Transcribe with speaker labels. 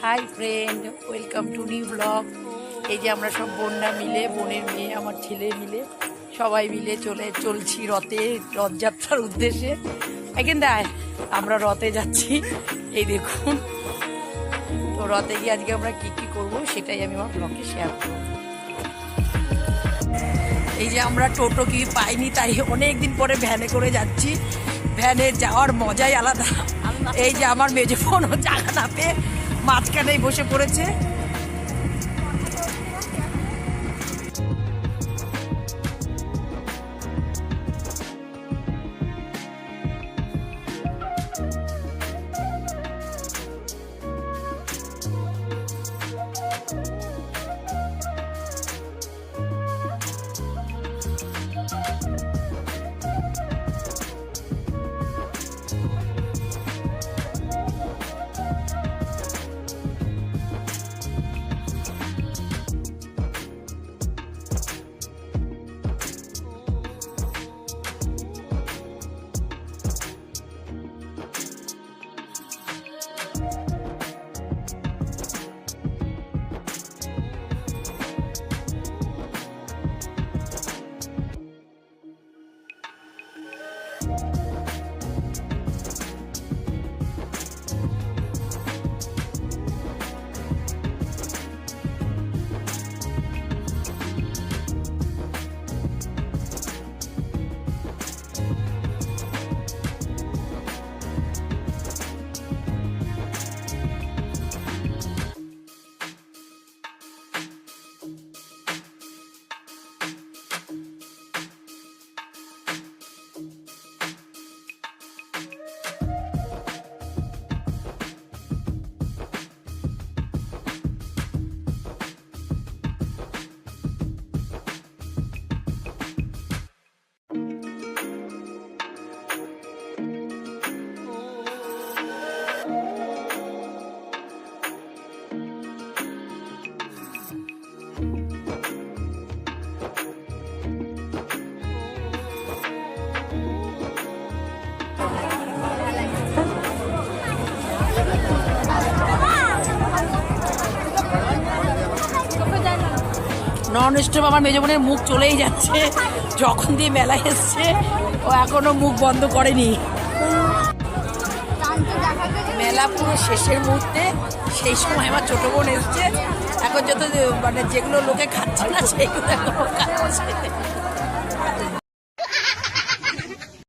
Speaker 1: Hi friend, welcome to new blog. এই যে আমরা সব বোনরা মিলে, বোনের মেয়ে, আমার ছেলে মিলে সবাই মিলে চলছি রথযাত্রার উদ্দেশ্যে। এখান দায় আমরা রথে যাচ্ছি। এই দেখুন, তো রথে গিয়ে আজকে আমরা কি কি করব সেটাই আমি আমার ব্লগে শেয়ার করব। এই যে আমরা টোটো কি পাইনি, তাই অনেক দিন পরে ভ্যানে করে যাচ্ছি। ভ্যানে যাওয়ার মজাই আলাদা। এই যে আমার মেজো বোনও জায়গা না পেয়ে মাঝখানেই বসে পড়েছে। নন স্টপ আমার মেজো বোনের মুখ চলেই যাচ্ছে। যখন দিয়ে মেলায় এসছে ও এখনো মুখ বন্ধ করেনি। মেলা পুরো শেষের মুহূর্তে, সেই সময় আমার ছোট বোন এসছে। এখন যত মানে যেগুলো লোকে খাচ্ছে না সেগুলো এখনো খাচ্ছে।